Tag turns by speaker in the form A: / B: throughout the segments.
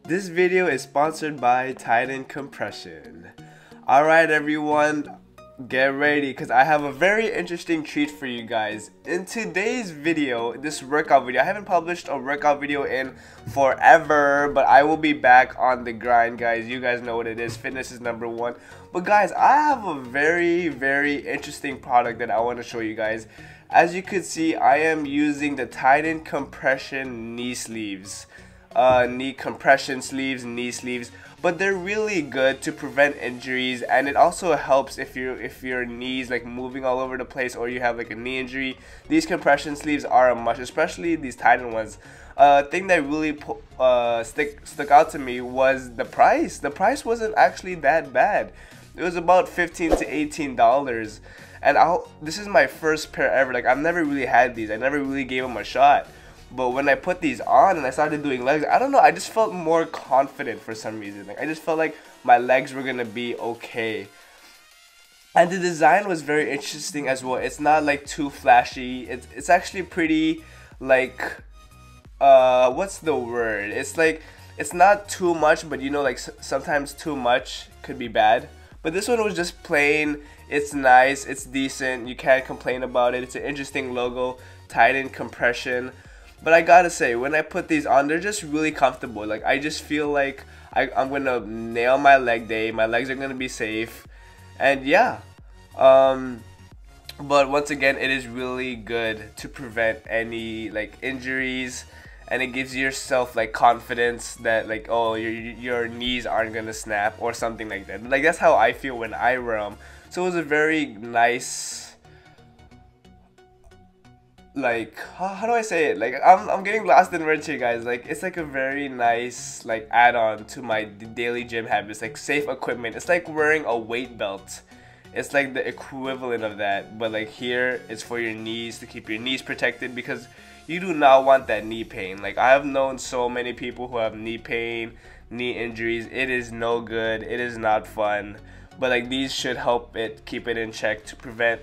A: This video is sponsored by Titan Compression. Alright everyone, get ready because I have a very interesting treat for you guys. In today's video, this workout video, I haven't published a workout video in forever, but I will be back on the grind, guys. You guys know what it is. Fitness is number one. But guys, I have a very interesting product that I want to show you guys. As you can see, I am using the Titan Compression knee sleeves. Knee compression sleeves, knee sleeves, but they're really good to prevent injuries, and it also helps if your knees like moving all over the place or you have like a knee injury. These compression sleeves are a must, especially these Titan ones. Thing that really stuck out to me was the price. The price wasn't actually that bad. It was about $15 to $18, and this is my first pair ever. Like, I've never really had these. I never really gave them a shot. But when I put these on and I started doing legs, I don't know, I just felt more confident for some reason. Like, I just felt like my legs were gonna be okay. And the design was very interesting as well. It's not like too flashy. It's actually pretty like what's the word? It's like, it's not too much, but you know, like sometimes too much could be bad. But this one was just plain. It's nice, it's decent, you can't complain about it. It's an interesting logo, Titan Compression. But I gotta say, when I put these on, they're just really comfortable. Like, I just feel like I'm gonna nail my leg day. My legs are gonna be safe. And yeah. But once again, it is really good to prevent any like injuries. And it gives yourself like confidence that like, oh, your knees aren't gonna snap or something like that. Like, that's how I feel when I wear them. So it was a very nice, like, how do I say it? Like, I'm getting lost in words here, guys. Like, it's like a very nice like add-on to my daily gym habits, like safe equipment. It's like wearing a weight belt. It's like the equivalent of that, but like here it's for your knees, to keep your knees protected, because you do not want that knee pain. Like, I have known so many people who have knee pain, knee injuries. It is no good. It is not fun. But like, these should help it, keep it in check to prevent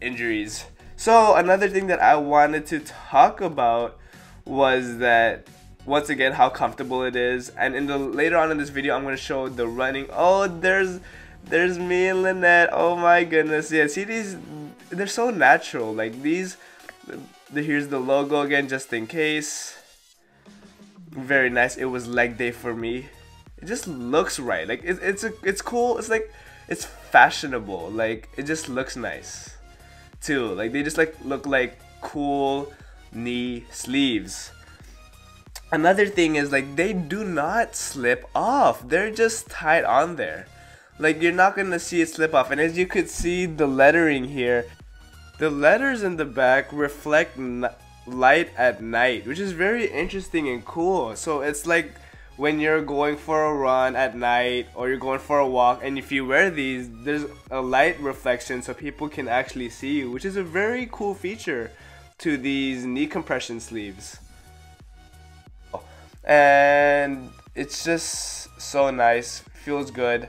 A: injuries. So another thing that I wanted to talk about was that, once again, how comfortable it is. And later on in this video, I'm going to show the running. Oh, there's me and Lynette. Oh my goodness. Yeah, see these, they're so natural. Like these, here's the logo again, just in case. Very nice. It was leg day for me. It just looks right. Like, it's cool. It's like, it's fashionable. Like, it just looks nice too. Like, they just like look like cool knee sleeves. Another thing is, like, they do not slip off. They're just tied on there. Like, you're not gonna see it slip off. And as you could see, the lettering here, the letters in the back reflect light at night, which is very interesting and cool. So it's like when you're going for a run at night or you're going for a walk, and if you wear these, there's a light reflection so people can actually see you, which is a very cool feature to these knee compression sleeves. And it's just so nice, feels good.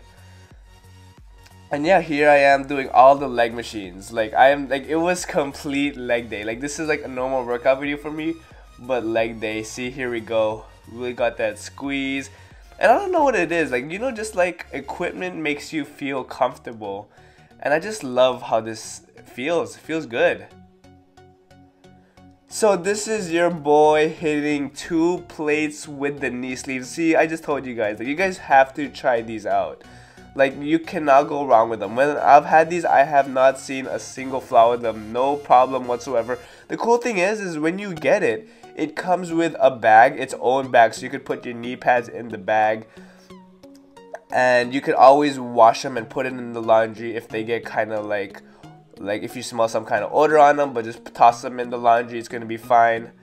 A: And yeah, here I am doing all the leg machines. Like, it was complete leg day. Like, this is like a normal workout video for me, but leg day. See, here we go. Really got that squeeze. And I don't know what it is, like, you know, just like equipment makes you feel comfortable, and I just love how this feels. It feels good. So this is your boy hitting 2 plates with the knee sleeves. See, I just told you guys, like, you guys have to try these out. Like, you cannot go wrong with them. When I've had these, I have not seen a single flaw with them. No problem whatsoever. The cool thing is when you get it, it comes with a bag, its own bag, so you could put your knee pads in the bag, and you could always wash them and put it in the laundry if they get kind of like if you smell some kind of odor on them, but just toss them in the laundry, it's gonna be fine.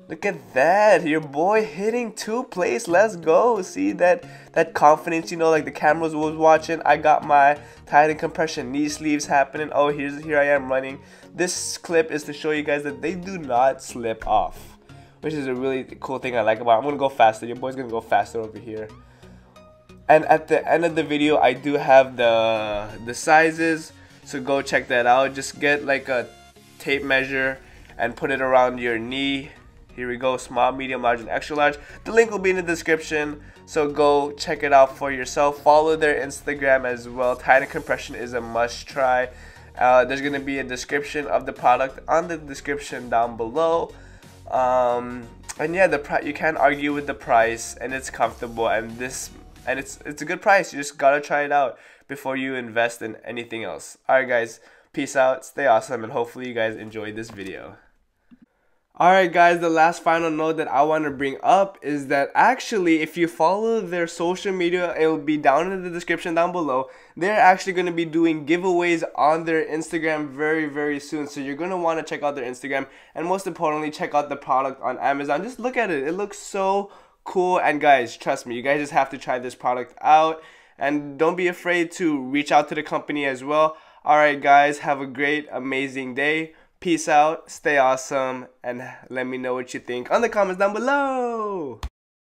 A: Look at that, your boy hitting 2 plates. Let's go. See that confidence, you know, like the cameras was watching. I got my Titan Compression knee sleeves happening. Oh, here I am running. This clip is to show you guys that they do not slip off, which is a really cool thing I like about it. I'm gonna go faster. Your boy's gonna go faster over here. And at the end of the video, I do have the sizes, so go check that out. Just get like a tape measure and put it around your knee. Here we go, small, medium, large, and extra large. The link will be in the description, so go check it out for yourself. Follow their Instagram as well. Titan compression is a must try. There's going to be a description of the product on the description down below. And yeah, you can't argue with the price, and it's comfortable, and it's a good price. You just gotta try it out before you invest in anything else. Alright guys, peace out, stay awesome, and hopefully you guys enjoyed this video. Alright guys, the last final note that I want to bring up is that actually if you follow their social media, it will be down in the description down below. They're actually going to be doing giveaways on their Instagram very soon. So you're going to want to check out their Instagram, and most importantly, check out the product on Amazon. Just look at it. It looks so cool, and guys, trust me, you guys just have to try this product out, and don't be afraid to reach out to the company as well. Alright guys, have a great, amazing day. Peace out, stay awesome, and let me know what you think on the comments down below.